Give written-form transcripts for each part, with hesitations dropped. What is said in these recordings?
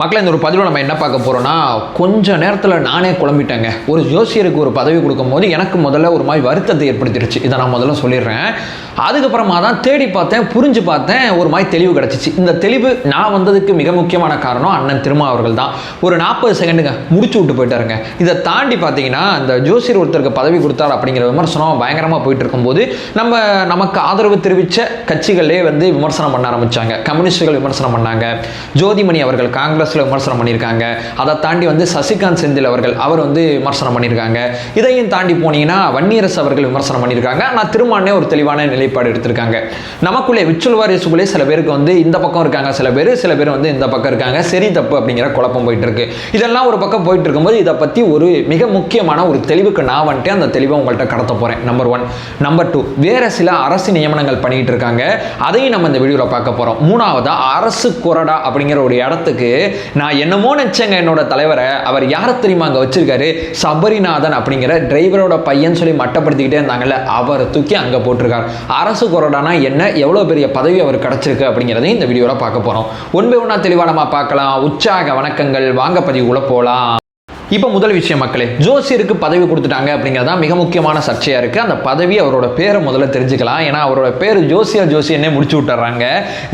மக்களே, இந்த ஒரு பதிவில் நம்ம என்ன பார்க்க போகிறோம்னா, கொஞ்ச நேரத்தில் நானே குழம்பிட்டேங்க. ஒரு ஜோசியருக்கு ஒரு பதவி கொடுக்கும்போது எனக்கு முதல்ல ஒரு மாதிரி வருத்தத்தை ஏற்படுத்திடுச்சு. இதை நான் முதல்ல சொல்லிடுறேன். அதுக்கப்புறமா தான் தேடி பார்த்தேன், புரிஞ்சு பார்த்தேன், ஒரு மாதிரி தெளிவு கிடச்சிச்சு. இந்த தெளிவு நான் வந்ததுக்கு மிக முக்கியமான காரணம் அண்ணன் திருமா அவர்கள் தான். ஒரு 40 செகண்டுங்க முடிச்சு விட்டு போயிட்டாருங்க. இதை தாண்டி பார்த்தீங்கன்னா, இந்த ஜோசியர் ஒருத்தருக்கு பதவி கொடுத்தார் அப்படிங்கிற விமர்சனம் பயங்கரமாக போயிட்டு இருக்கும்போது நமக்கு ஆதரவு தெரிவித்த கட்சிகளே விமர்சனம் பண்ண ஆரம்பித்தாங்க. கம்யூனிஸ்டுகள் விமர்சனம் பண்ணாங்க. ஜோதிமணி அவர்கள் காங்கிரஸ் விமர்சனம் பண்ணியிருக்காங்க. அதை தாண்டி சசிகாந்த் செந்தில் அவர்கள் அவர் விமர்சனம் பண்ணியிருக்காங்க. இதையும் தாண்டி போனீங்கன்னா வன்னியரசு அவர்கள் விமர்சனம் பண்ணியிருக்காங்க. நான் திருமானே ஒரு தெளிவான நிலைப்பாடு எடுத்திருக்காங்க. நமக்குள்ளே விச்சுள்வாரிசுக்குள்ளே சில பேருக்கு இந்த பக்கம் இருக்காங்க, சில பேர் இந்த பக்கம் இருக்காங்க. சரி தப்பு அப்படிங்கிற குழப்பம் போயிட்டு இருக்கு. இதெல்லாம் ஒரு பக்கம் போயிட்டு இருக்கும்போது இதை பற்றி ஒரு மிக முக்கியமான ஒரு தெளிவுக்கு நான் வந்துட்டு அந்த தெளிவை உங்கள்கிட்ட கடத்த போறேன். நம்பர் 1. நம்பர் 2, வேற சில அரசு நியமனங்கள் பண்ணிட்டு இருக்காங்க. அதையும் நம்ம இந்த வீடியோவில் பார்க்க போறோம். 3வதா அரசு கொறடா அப்படிங்கிற ஒரு இடத்துக்கு நான் என்னமோ நினைச்சேங்க. என்னோட தலைவரை அவர் யாரை தெரியுமா அங்கே வச்சிருக்காரு? சபரிநாதன் அப்படிங்கிற டிரைவரோட பையன் சொல்லி மட்டப்படுத்திக்கிட்டே இருந்தாங்கல்ல, அவரை தூக்கி அங்கே போட்டிருக்கார். அரசு கொறடானா என்ன, எவ்வளோ பெரிய பதவி அவர் கிடைச்சிருக்கு அப்படிங்கிறதையும் இந்த வீடியோவில் பார்க்க போகிறோம். ஒன் பை ஒன்னா தெளிவாக நம்ம பார்க்கலாம். உற்சாக வணக்கங்கள். வாங்க பதிவுக்குள்ள போகலாம். இப்போ முதல் விஷயம் மக்களே, ஜோசியருக்கு பதவி கொடுத்துட்டாங்க அப்படிங்கிறதா மிக முக்கியமான சர்ச்சையாக இருக்குது. அந்த பதவி அவரோட பேரை முதல்ல தெரிஞ்சுக்கலாம். ஏன்னா அவரோட பேர் ஜோசியன்னே முடிச்சு விட்டுறாங்க.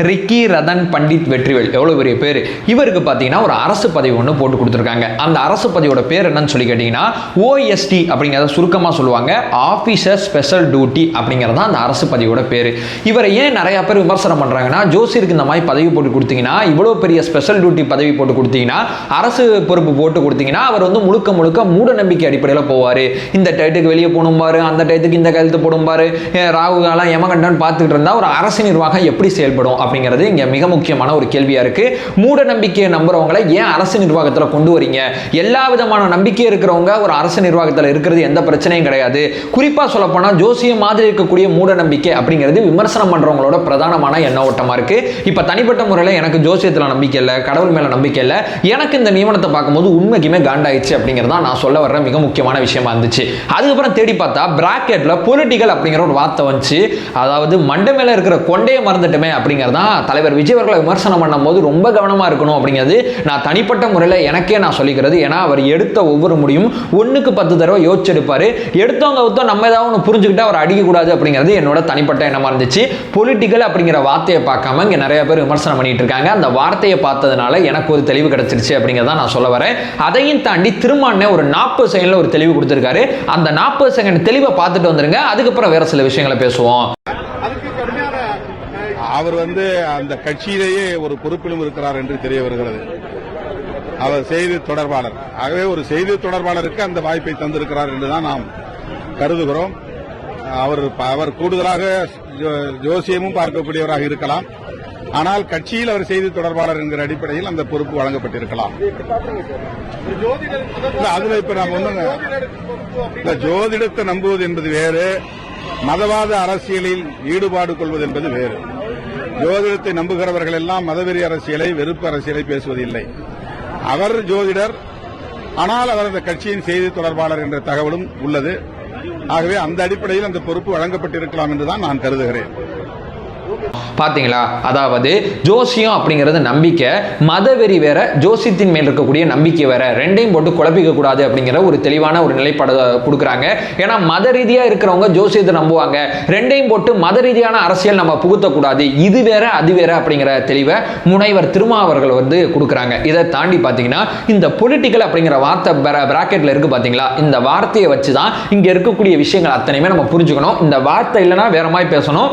ரிக்கி ரதன் பண்டிட் வெற்றிவேல். எவ்வளோ பெரிய பேர் இவருக்கு பார்த்தீங்கன்னா ஒரு அரசு பதவி ஒன்று போட்டு கொடுத்துருக்காங்க. அந்த அரசு பதவியோட பேர் என்னன்னு சொல்லி கேட்டிங்கன்னா OST அப்படிங்கிறத சுருக்கமாக சொல்லுவாங்க. ஆஃபீஸர் ஸ்பெஷல் டியூட்டி அப்படிங்கிறது தான் அந்த அரசு பதவியோட பேர். இவரை ஏன் நிறையா பேர் விமர்சனம் பண்ணுறாங்கன்னா, ஜோசியருக்கு இந்த மாதிரி பதவி போட்டு கொடுத்தீங்கன்னா, இவ்வளோ பெரிய ஸ்பெஷல் டியூட்டி பதவி போட்டு கொடுத்தீங்கன்னா, அரசு பொறுப்பு போட்டு கொடுத்தீங்கன்னா அவர் முழுக்க முழுக்க மூட நம்பிக்கை அடிப்படையில் போவார். இந்த டயத்துக்கு வெளியே போகணும் பாரு, அந்த டயத்துக்கு இந்த கையெழுத்து போடும் பாரு, ராகு காலம் யமகண்டன் பார்த்துக்கிட்டு இருந்தால் ஒரு அரசு நிர்வாகம் எப்படி செயல்படும் அப்படிங்கிறது இங்கே மிக முக்கியமான ஒரு கேள்வியாக இருக்குது. மூட நம்பிக்கையை நம்புறவங்களை ஏன் அரசு நிர்வாகத்தில் கொண்டு வரீங்க? எல்லா விதமான நம்பிக்கை இருக்கிறவங்க ஒரு அரசு நிர்வாகத்தில் இருக்கிறது எந்த பிரச்சனையும் கிடையாது. குறிப்பாக சொல்லப்போனால் ஜோசியம் மாதிரி இருக்கக்கூடிய மூட நம்பிக்கை அப்படிங்கிறது விமர்சனம் பண்ணுறவங்களோட பிரதானமான எண்ண ஓட்டமாக இருக்குது. இப்போ தனிப்பட்ட முறையில் எனக்கு ஜோசியத்தில் நம்பிக்கை இல்லை, கடவுள் மேலே நம்பிக்கை இல்லை. எனக்கு இந்த நியமனத்தை பார்க்கும்போது உண்மைக்குமே காண்டாயிடுச்சு அப்படிங்கிறதா நான் சொல்ல வர்ற மிக முக்கியமான விஷயமா இருந்துச்சு. அதுக்கப்புறம் தேடி பார்த்தா பிராக்கெட்ல பொலிட்டிக்கல் அப்படிங்கிற ஒரு வார்த்தை வந்துச்சு. அதாவது மண்டை மேல இருக்கிற கொண்டையை மறந்துட்டுமே அப்படிங்கிறதா தலைவர் விஜய் அவர்களை விமர்சனம் பண்ணும் போது ரொம்ப கவனமா இருக்கணும் அப்படிங்கிறது நான் தனிப்பட்ட முறையில் எனக்கே நான் சொல்லிக்கிறது. ஏன்னா அவர் எடுத்த ஒவ்வொரு முடியும் 1க்கு 10 தடவை யோசிச்சு எடுப்பாரு. எடுத்தவங்க நம்ம ஏதாவது ஒன்று புரிஞ்சுக்கிட்டு அவர் அடிக்கக்கூடாது அப்படிங்கிறது என்னோட தனிப்பட்ட எண்ணமா இருந்துச்சு. பொலிட்டிக்கல் அப்படிங்கிற வார்த்தையை பார்க்காம இங்க நிறைய பேர் விமர்சனம் பண்ணிட்டு இருக்காங்க. அந்த வார்த்தையை பார்த்ததுனால எனக்கு ஒரு தெளிவு கிடைச்சிருச்சு அப்படிங்கிறத நான் சொல்ல வரேன். அதையும் தாண்டி திருமானே ஒரு 40 செகண்ட்ல ஒரு தெளிவு கொடுத்திருக்காரு. அந்த 40 செகண்ட் தெளிவை பார்த்துட்டு வந்துருங்க. அதுக்கப்புறம் வேற சில விஷயங்களை பேசுவோம். அவர் அந்த கட்சியிலேயே ஒரு பொறுப்பிலும் இருக்கிறார் என்று தெரிய வருகிறது. அவர் செய்தி தொடர்பாளர். ஆகவே ஒரு செய்தி தொடர்பாளருக்கு அந்த வாய்ப்பை தந்திருக்கிறார் என்றுதான் நாம் கருதுகிறோம். அவர் கூடுதலாக ஜோசியமும் பார்க்கக்கூடியவராக இருக்கலாம். ஆனால் கட்சியில் அவர் செய்தி தொடர்பாளர் என்கிற அடிப்படையில் அந்த பொறுப்பு வழங்கப்பட்டிருக்கலாம். அதுல இப்ப நாம் ஒண்ணுங்க, ஜோதிடத்தை நம்புவது என்பது வேறு, மதவாத அரசியலில் ஈடுபாடு கொள்வது என்பது வேறு. ஜோதிடத்தை நம்புகிறவர்கள் எல்லாம் மதவெறி அரசியலை, வெறுப்பு அரசியலை பேசுவதில்லை. அவர் ஜோதிடர், ஆனால் அவர் அந்த கட்சியின் செய்தி தொடர்பாளர் என்ற தகவலும் உள்ளது. ஆகவே அந்த அடிப்படையில் அந்த பொறுப்பு வழங்கப்பட்டிருக்கலாம் என்றுதான் நான் கருதுகிறேன். பாத்தீங்களா? அதாவது ஜோசியம் அப்படிங்கிறது நம்பிக்கை, மதவெறி வேற, ஜோசியத்தின் மேல் இருக்கக்கூடிய நம்பிக்கை வேற. ரெண்டையும் போட்டு குழப்பிக்க கூடாது அப்படிங்கிற ஒரு தெளிவான ஒரு நிலைப்பாடு கொடுக்குறாங்க. ஏன்னா மத ரீதியா இருக்கிறவங்க ஜோசியத்தை நம்புவாங்க. ரெண்டையும் போட்டு மத ரீதியான அரசியல் நம்ம புகுத்தக்கூடாது. இது வேற அது வேற அப்படிங்கிற தெளிவை முனைவர் திருமா அவர்கள் கொடுக்குறாங்க. இதை தாண்டி பாத்தீங்கன்னா இந்த பொலிட்டிக்கல் அப்படிங்கிற வார்த்தை பிராக்கெட்ல இருக்கு பாத்தீங்களா? இந்த வார்த்தையை வச்சுதான் இங்க இருக்கக்கூடிய விஷயங்கள் அத்தனையுமே நம்ம புரிஞ்சுக்கணும். இந்த வார்த்தை இல்லைன்னா வேற மாதிரி பேசணும்,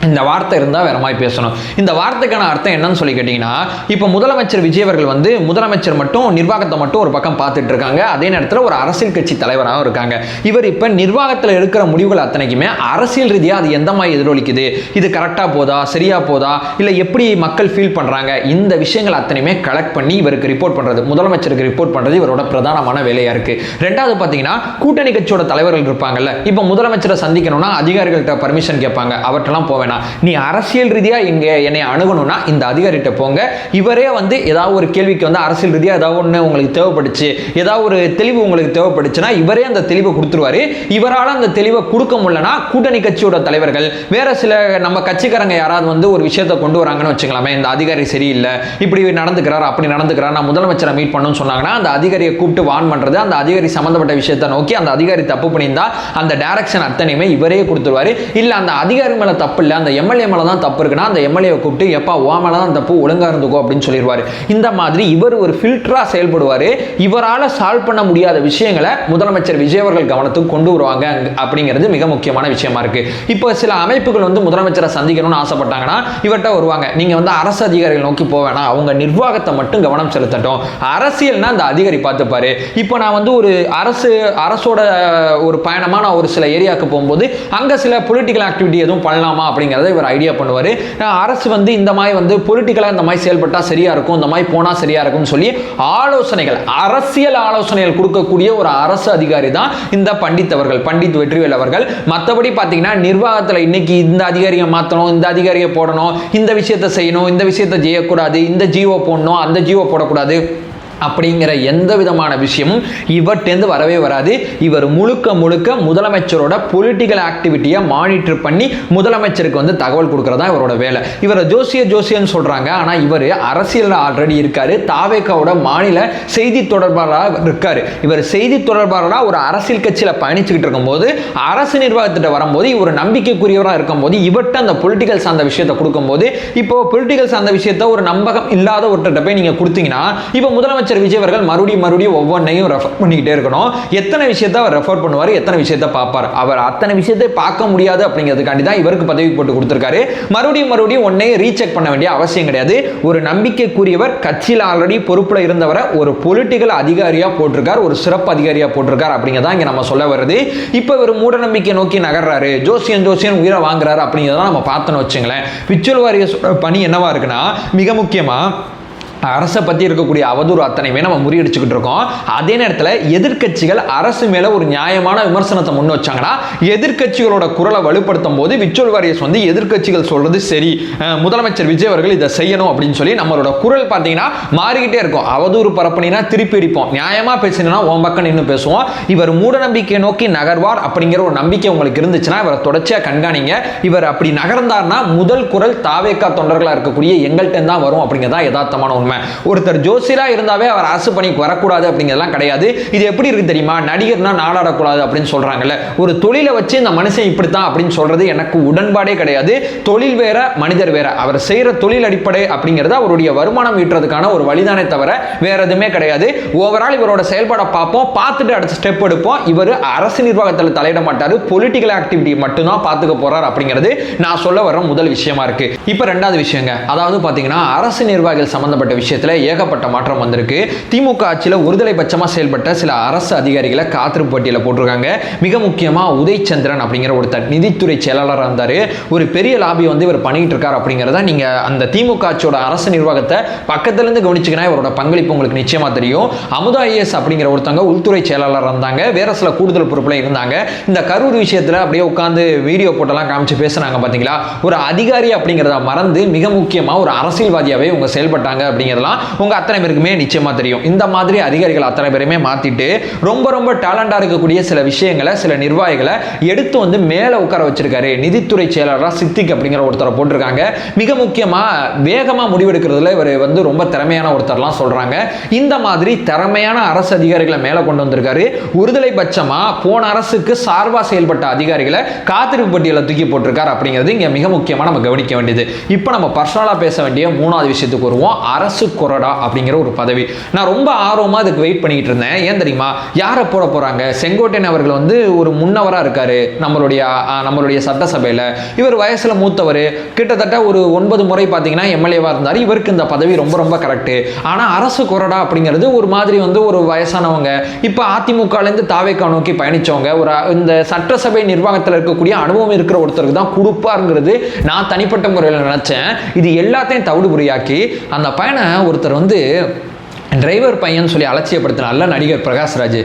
இந்த வார்த்தை இருந்தால் வேற மாதிரி பேசணும். இந்த வார்த்தைக்கான அர்த்தம் என்னன்னு சொல்லி கேட்டீங்கன்னா, இப்போ முதலமைச்சர் விஜய் அவர்கள் முதலமைச்சர் மட்டும் நிர்வாகத்தை மட்டும் ஒரு பக்கம் பார்த்துட்டு இருக்காங்க. அதே நேரத்தில் ஒரு அரசியல் கட்சி தலைவராகவும் இருக்காங்க. இவர் இப்போ நிர்வாகத்தில் எடுக்கிற முடிவுகள் அத்தனைக்குமே அரசியல் ரீதியாக அது எந்த மாதிரி எதிரொலிக்குது, இது கரெக்டாக போதா, சரியா போதா, இல்லை எப்படி மக்கள் ஃபீல் பண்ணுறாங்க, இந்த விஷயங்கள் அத்தனையுமே கலெக்ட் பண்ணி இவருக்கு ரிப்போர்ட் பண்ணுறது, முதலமைச்சருக்கு ரிப்போர்ட் பண்ணுறது இவரோட பிரதானமான வேலையாக இருக்குது. ரெண்டாவது பார்த்தீங்கன்னா கூட்டணி கட்சியோட தலைவர்கள் இருப்பாங்கல்ல, இப்போ முதலமைச்சரை சந்திக்கணும்னா அதிகாரிகள்கிட்ட பர்மிஷன் கேட்பாங்க. அவற்றெல்லாம் போவேன் வேணாம், நீ அரசியல் ரீதியாக என்னை அணுகணும்னா இந்த அதிகாரிகிட்ட போங்க, இவரே வந்து ஏதாவது ஒரு கேள்விக்கு வந்து அரசியல் ரீதியாக ஏதாவது ஒன்று உங்களுக்கு தேவைப்படுச்சு, ஏதாவது ஒரு தெளிவு உங்களுக்கு தேவைப்படுச்சுன்னா இவரே அந்த தெளிவை கொடுத்துருவாரு. இவரால் அந்த தெளிவை கொடுக்க முடியலன்னா கூட்டணி கட்சியோட தலைவர்கள் வேற சில நம்ம கட்சிக்காரங்க யாராவது வந்து ஒரு விஷயத்தை கொண்டு வராங்கன்னு வச்சுக்கலாமே, இந்த அதிகாரி சரியில்லை, இப்படி நடந்துக்கிறார் அப்படி நடந்துக்கிறார், நான் முதலமைச்சரை மீட் பண்ணணும்னு சொன்னாங்கன்னா அந்த அதிகாரியை கூப்பிட்டு வான் பண்றது, அந்த அதிகாரி சம்பந்தப்பட்ட விஷயத்தை நோக்கி அந்த அதிகாரி தப்பு பண்ணியிருந்தா அந்த டைரக்ஷன் அத்தனையுமே இவரே கொடுத்துருவாரு. இல்ல அந்த அதிகாரி மேல தப்பு இல்லை, அந்த எம்எல்ஏ மேல தான் தப்பு இருக்குன்னா அந்த எம்எல்ஏ கூப்பிட்டு எப்பா ஓ மேல தான் தப்பு, ஒழுங்கா இருந்துக்கோ அப்படின்னு சொல்லிடுவாரு. இந்த மாதிரி இவர் ஒரு ஃபில்டரா செயல்படுவாரு. இவரால் சால்வ் பண்ண முடியாத விஷயங்களை முதலமைச்சர் விஜய் அவர்கள் கவனத்துக்கு கொண்டு வருவாங்க அப்படிங்கிறது மிக முக்கியமான விஷயமா இருக்கு. இப்போ சில அமைப்புகள் வந்து முதலமைச்சரை சந்திக்கணும்னு ஆசைப்பட்டாங்கன்னா இவர்கிட்ட வருவாங்க. நீங்க வந்து அரசு அதிகாரிகள் நோக்கி போவேனா, அவங்க நிர்வாகத்தை மட்டும் கவனம் செலுத்தட்டும், அரசியல்னா அந்த அதிகாரி பார்த்துப்பாரு. இப்போ நான் வந்து ஒரு அரசோட ஒரு பயணமா நான் ஒரு சில ஏரியாவுக்கு போகும்போது அங்க சில பொலிட்டிக்கல் ஆக்டிவிட்டி எதுவும் பண்ணலாமா அப்படிங்கறத இவர் ஐடியா பண்ணுவாரு. அரசு வந்து இந்த மாதிரி வந்து பொலிட்டிக்கலா இந்த மாதிரி செயல்பட்டா சரியா இருக்கும், இந்த மாதிரி போனா சரியா இருக்கும்னு சொல்லி ஆலோசனைகள், அரசியல் ஆலோசனைகள் கொடுக்கக்கூடிய ஒரு அரசு அதிகாரி தான் இந்த பண்டித் அவர்கள், பண்டித் வெற்றிவேல் அவர்கள். மற்றபடி பார்த்தீங்கன்னா நிர்வாகத்தில் இன்னைக்கு இந்த அதிகாரியை மாற்றணும், இந்த அதிகாரியை போடணும், இந்த விஷயத்தை செய்யணும், இந்த விஷயத்தை செய்யக்கூடாது, இந்த ஜிஓ போடணும், அந்த ஜிஓ போடக்கூடாது அப்படிங்கிற எந்த விதமான விஷயமும் இவர்கிட்டேருந்து வரவே வராது. இவர் முழுக்க முழுக்க முதலமைச்சரோட பொலிட்டிக்கல் ஆக்டிவிட்டியை மானிட்டர் பண்ணி முதலமைச்சருக்கு வந்து தகவல் கொடுக்கறதா இவரோட வேலை. இவரை ஜோசியன்னு சொல்றாங்க, ஆனா இவர் அரசியல் ஆல்ரெடி இருக்காரு. தாவேக்காவோட மாநில செய்தி தொடர்பாளராக இருக்காரு. இவர் செய்தி தொடர்பாளராக ஒரு அரசியல் கட்சியில பயணிச்சுக்கிட்டு இருக்கும்போது அரசு நிர்வாகத்திட்ட வரும்போது இவர் நம்பிக்கைக்குரியவராக இருக்கும்போது இவர்கிட்ட அந்த பொலிட்டிக்கல் சார்ந்த விஷயத்தை கொடுக்கும்போது, இப்போ பொலிட்டிக்கல் சார்ந்த விஷயத்தை ஒரு நம்பகம் இல்லாத ஒருத்தர்கிட்ட போய் நீங்க கொடுத்தீங்கன்னா இப்போ முதலமைச்சர் விஜய் அவர்கள் மறுபடியும் ஒவ்வொன்றையும் ரெஃபர் பண்ணிக்கிட்டே இருக்கணும். எத்தனை விஷயத்தை அவர் ரெஃபர் பண்ணுவார், எத்தனை விஷயத்தை பார்ப்பார், அவர் அத்தனை விஷயத்தை பார்க்க முடியாது அப்படிங்கிறதுக்காண்டி தான் இவருக்கு பதவி போட்டு கொடுத்துருக்காரு. மறுபடியும் ஒன்னையும் ரீசெக் பண்ண வேண்டிய அவசியம் கிடையாது. ஒரு நம்பிக்கைக்குரியவர், கட்சியில் ஆல்ரெடி பொறுப்புல இருந்தவரை ஒரு பொலிட்டிக்கல் அதிகாரியா போட்டிருக்கார், ஒரு சிறப்பு அதிகாரியா போட்டிருக்கார் அப்படிங்கிறதா இங்க நம்ம சொல்ல வருது. இப்போ இவர் மூட நம்பிக்கை நோக்கி நகர்றாரு, ஜோசியன் உயிரை வாங்குறாரு அப்படிங்கிறத நம்ம பார்த்தோன்னு வச்சுங்களேன். விச்சுவல் வாரியர்ஸ் பணி என்னவா இருக்குன்னா, மிக முக்கியமா அரசை பற்றி இருக்கக்கூடிய அவதூறு அத்தனையுமே நம்ம முறியடிச்சுக்கிட்டு இருக்கோம். அதே நேரத்தில் எதிர்க்கட்சிகள் அரசு மேலே ஒரு நியாயமான விமர்சனத்தை முன் வச்சாங்கன்னா எதிர்க்கட்சிகளோட குரலை வலுப்படுத்தும் போது விச்சுவல் வாரியர்ஸ் வந்து எதிர்க்கட்சிகள் சொல்றது சரி, முதலமைச்சர் விஜய் அவர்கள் இதை செய்யணும் அப்படின்னு சொல்லி நம்மளோட குரல் பார்த்தீங்கன்னா மாறிக்கிட்டே இருக்கும். அவதூறு பரப்புனா திருப்பி அடிப்போம், நியாயமாக பேசினா உன் பக்கம் நின்று பேசுவோம். இவர் மூட நம்பிக்கை நோக்கி நகர்வார் அப்படிங்கிற ஒரு நம்பிக்கை உங்களுக்கு இருந்துச்சுன்னா இவரை தொடர்ச்சியாக கண்காணிங்க. இவர் அப்படி நகர்ந்தார்னா முதல் குரல் தாவேக்கா தொண்டர்களாக இருக்கக்கூடிய எங்கள்கிட்ட தான் வரும் அப்படிங்கிறதா யதார்த்தமான உண்மை. ஒருத்தர் ஜோசியரா இருந்தாவே அவர் அரசு பணிக்கு வரக்கூடாது அப்படிங்கிறதெல்லாம் கிடையாது. இது எப்படி இருக்கு தெரியுமா, நடிகர்னா நாடாடக்கூடாது அப்படின்னு சொல்றாங்கல்ல, ஒரு தொழிலை வச்சு இந்த மனுஷன் இப்படித்தான் அப்படின்னு சொல்றது எனக்கு உடன்பாடே கிடையாது. தொழில் வேற, மனிதர் வேற. அவர் செய்யற தொழில் அடிப்படை அப்படிங்கிறது அவருடைய வருமானம் ஈட்டுறதுக்கான ஒரு வழிதானே தவிர வேற எதுவுமே கிடையாது. ஓவரால் இவரோட செயல்பாடை பார்ப்போம், பார்த்துட்டு அடுத்த ஸ்டெப் எடுப்போம். இவர் அரசு நிர்வாகத்தில் தலையிட மாட்டாரு, பொலிட்டிக்கல் ஆக்டிவிட்டி மட்டும்தான் பார்த்துக்க போறார் அப்படிங்கிறது நான் சொல்ல வர முதல் விஷயமா இருக்கு. இப்ப ரெண்டாவது விஷயங்க, அதாவது பாத்தீங்கன்னா அரசு நிர்வாகிகள் சம்பந்தப்பட்ட விஷயத்துல ஏகப்பட்ட மாற்றம் வந்திருக்கு. திமுக ஆட்சியில் ஒருதலை பட்சமா செயல்பட்ட சில அரசு அதிகாரிகளை காத்திருப்பு பட்டியலில் போட்டிருக்காங்க. மிக முக்கியமா உதயச்சந்திரன் அப்படிங்கிற ஒருத்தர் நிதித்துறை செயலாளராக இருந்தாரு. ஒரு பெரிய லாபி வந்து இவர் பண்ணிட்டு இருக்காரு அப்படிங்கிறத நீங்க அந்த திமுக ஆட்சியோட அரசு நிர்வாகத்தை பக்கத்துல இருந்து கவனிச்சுக்கினா இவரோட பங்களிப்பு உங்களுக்கு நிச்சயமா தெரியும். அமுதா ஐஏஎஸ் அப்படிங்கிற ஒருத்தவங்க உள்துறை செயலாளராக இருந்தாங்க, வேற சில கூடுதல் பொறுப்புல இருந்தாங்க. இந்த கரூர் விஷயத்துல அப்படியே உட்கார்ந்து வீடியோ போட்டெல்லாம் காமிச்சு பேசுனாங்க பாத்தீங்களா. ஒரு அதிகாரி அப்படிங்கிறத மறந்து மிக முக்கியமா ஒரு அரசியல்வாதியாவே இவங்க செயல்பட்டாங்க அப்படிங்கிறதெல்லாம் உங்க அத்தனை பேருக்குமே நிச்சயமா தெரியும். இந்த மாதிரி அதிகாரிகள் அத்தனை பேருமே மாத்திட்டு ரொம்ப டேலண்டா இருக்கக்கூடிய சில விஷயங்களை, சில நிர்வாகிகளை எடுத்து வந்து மேல உட்கார வச்சிருக்காரு. நிதித்துறை செயலாளராக சித்திக் அப்படிங்கிற ஒருத்தரை போட்டிருக்காங்க. மிக முக்கியமா வேகமா முடிவெடுக்கிறதுல இவர் வந்து ரொம்ப திறமையான ஒருத்தர்லாம் சொல்றாங்க. இந்த மாதிரி திறமையான அரசு அதிகாரிகளை மேல கொண்டு வந்திருக்காரு. ஒருதலை பட்சமா போன அரசுக்கு சார்பா செயல்பட்ட அதிகாரிகளை காத்திருப்பு பட்டியலில் தூக்கி போட்டிருக்காரு அப்படிங்கிறது இங்க மிக முக்கியமா நம்ம கவனிக்க வேண்டியது. இப்போ நம்ம பர்சனலா பேச வேண்டிய மூணாவது விஷயத்துக்கு வருவோம். அரசு கொறடா அப்படிங்கிற ஒரு பதவி. நான் ரொம்ப ஆர்வமா அதுக்கு வெயிட் பண்ணிட்டு இருந்தேன். ஏன் தெரியுமா, யாரை போட போறாங்க? செங்கோட்டையன் அவர்கள் வந்து ஒரு முன்னவரா இருக்காரு நம்மளுடைய சட்டசபையில. இவர் வயசுல மூத்தவர், கிட்டத்தட்ட ஒரு 9 முறை பாத்தீங்கன்னா எம்எல்ஏவா இருந்தாரு. இவருக்கு இந்த பதவி ரொம்ப கரெக்ட். ஆனா அரசு கொறடா அப்படிங்கிறது ஒரு மாதிரி வந்து ஒரு வயசானவங்க, இப்ப அதிமுக இருந்து தாவேக்கா நோக்கி பயணிச்சவங்க, ஒரு இந்த சட்டசபை நிர்வாகத்தில் இருக்கக்கூடிய அனுபவம் இருக்கிற ஒருத்தருக்கு தான் கொடுப்பாருங்கிறது நான் தனிப்பட்ட முறையில் நினைச்சேன். இது எல்லாத்தையும் தவிடுபுரியாக்கி அந்த பையனை ஒருத்தர் வந்து டிரைவர் பையன் சொல்லி அலட்சியப்படுத்தின நல்ல நடிகர் பிரகாஷ்ராஜ்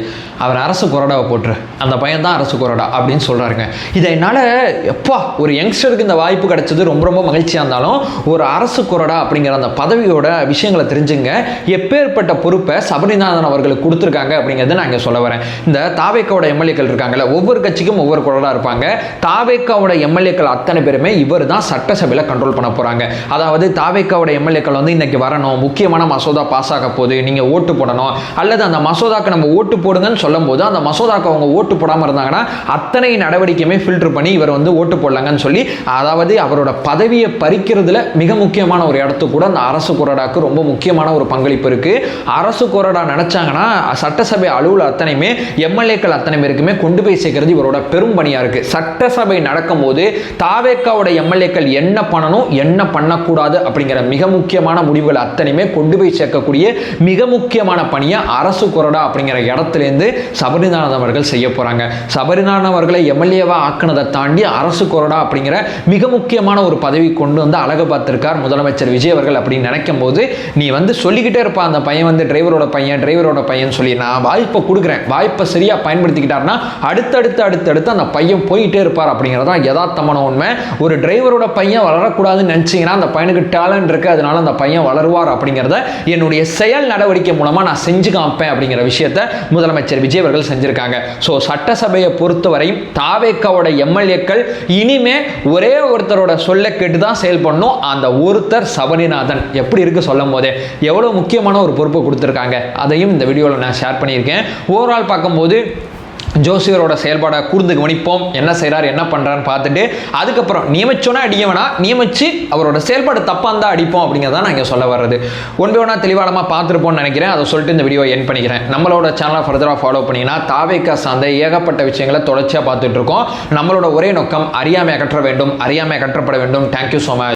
அவர் அரசு கொறடாவை போட்டுரு, அந்த பையன் தான் அரசு கொறடா அப்படின்னு சொல்கிறாருங்க. இதை என்னால் எப்பா ஒரு யங்ஸ்டருக்கு இந்த வாய்ப்பு கிடைச்சது ரொம்ப ரொம்ப மகிழ்ச்சியாக இருந்தாலும் ஒரு அரசு கொறடா அப்படிங்கிற அந்த பதவியோட விஷயங்களை தெரிஞ்சுங்க. எப்பேற்பட்ட பொறுப்பை சபரிநாதன் அவர்களுக்கு கொடுத்துருக்காங்க அப்படிங்கிறத நான் இங்கே சொல்ல வரேன். இந்த தாவேக்காவோட எம்எல்ஏக்கள் இருக்காங்கல்ல, ஒவ்வொரு கட்சிக்கும் ஒவ்வொரு கொறடா இருப்பாங்க. தாவேக்காவோட எம்எல்ஏக்கள் அத்தனை பேருமே இவர் தான் சட்டசபையில் கண்ட்ரோல் பண்ண போகிறாங்க. அதாவது தாவேக்காவோட எம்எல்ஏக்கள் வந்து இன்னைக்கு வரணும், முக்கியமான மசோதா பாஸ் ஆக போகுது, நீங்கள் ஓட்டு போடணும், அல்லது அந்த மசோதாக்கு நம்ம ஓட்டு போடுங்கன்னு சொல்லும் போது அந்த மசோதாக்கு அவங்க ஓட்டு போடாமல் இருந்தாங்கன்னா அத்தனை நடவடிக்கையுமே ஃபில்டர் பண்ணி இவர் வந்து ஓட்டு போடலாங்கன்னு சொல்லி, அதாவது அவரோட பதவியை பறிக்கிறதுல மிக முக்கியமான ஒரு இடத்து கூட அந்த அரசு கொறடாக்கு ரொம்ப முக்கியமான ஒரு பங்களிப்பு இருக்கு. அரசு கொறடா நினைச்சாங்கன்னா சட்டசபை அலுவலர் அத்தனையுமே எம்எல்ஏக்கள் அத்தனை பேருக்குமே கொண்டு போய் சேர்க்கிறது இவரோட பெரும் பணியா இருக்கு. சட்டசபை நடக்கும் போது தாவேக்காவோட எம்எல்ஏக்கள் என்ன பண்ணணும் என்ன பண்ணக்கூடாது அப்படிங்கிற மிக முக்கியமான முடிவுகள் அத்தனையுமே கொண்டு போய் சேர்க்கக்கூடிய மிக முக்கியமான பணியை அரசு கொறடா அப்படிங்கிற இடத்துலேருந்து சபரிநாதன் அவர்கள் செய்ய போறாங்க. சபரிநாதன் அவர்களை எம்எல்ஏவா ஆக்கினதை தாண்டி அரசு கொறடா அப்படிங்கிற மிக முக்கியமான ஒரு பதவி கொண்டு வந்து அழகு பார்த்திருக்கார் முதலமைச்சர் விஜய் அவர்கள் அப்படின்னு நினைக்கும் போது, நீ வந்து சொல்லிக்கிட்டே இருப்பா அந்த பையன் வந்து டிரைவரோட பையன் சொல்லி நான் வாய்ப்பை கொடுக்குறேன், வாய்ப்பை சரியா பயன்படுத்திக்கிட்டாருன்னா அடுத்தடுத்து அந்த பையன் போயிட்டே இருப்பார் அப்படிங்கிறதா யதார்த்தமான உண்மை. ஒரு டிரைவரோட பையன் வளரக்கூடாதுன்னு நினைச்சீங்கன்னா அந்த பையனுக்கு டேலண்ட் இருக்கு, அதனால அந்த பையன் வளருவார் அப்படிங்கிறத என்னுடைய செயல் நடவடிக்கை மூலமா நான் செஞ்சு காப்பேன் அப்படிங்கிற விஷயத்தை முதலமைச்சர் விஜய் அவர்கள் செஞ்சிருக்காங்க. ஸோ சட்டசபையை பொறுத்தவரை தாவேக்காவோட எம்எல்ஏக்கள் இனிமே ஒரே ஒருத்தரோட சொல்ல கேட்டு தான் செயல்படணும். அந்த ஒருத்தர் சபரிநாதன். எப்படி இருக்கு சொல்லும் போதே எவ்வளவு முக்கியமான ஒரு பொறுப்பை கொடுத்துருக்காங்க, அதையும் இந்த வீடியோவில் நான் ஷேர் பண்ணியிருக்கேன். ஓவரால் பார்க்கும்போது ஜோசியரோட செயல்பாடை கூர்ந்து கவனிப்போம், என்ன செய்கிறார் என்ன பண்ணுறான்னு பார்த்துட்டு அதுக்கப்புறம் நியமிச்சோன்னா அடியவனா நியமிச்சு அவரோட செயல்பாடு தப்பாக இருந்தால் அடிப்போம் அப்படிங்கிறத நான் இங்கே சொல்ல வர்றது. ஒன்று தெளிவாளமாக பார்த்துருப்போம்னு நினைக்கிறேன். அதை சொல்லிட்டு இந்த வீடியோ என் பண்ணிக்கிறேன். நம்மளோட சேனலை ஃபர்தராக ஃபாலோ பண்ணிங்கன்னா தாவேக்கா சார்ந்த ஏகப்பட்ட விஷயங்களை தொடர்ச்சியாக பார்த்துட்டு இருக்கோம். நம்மளோட ஒரே நோக்கம் அறியாமை அகற்ற வேண்டும், அறியாமை அகற்றப்பட வேண்டும். Thank you so much.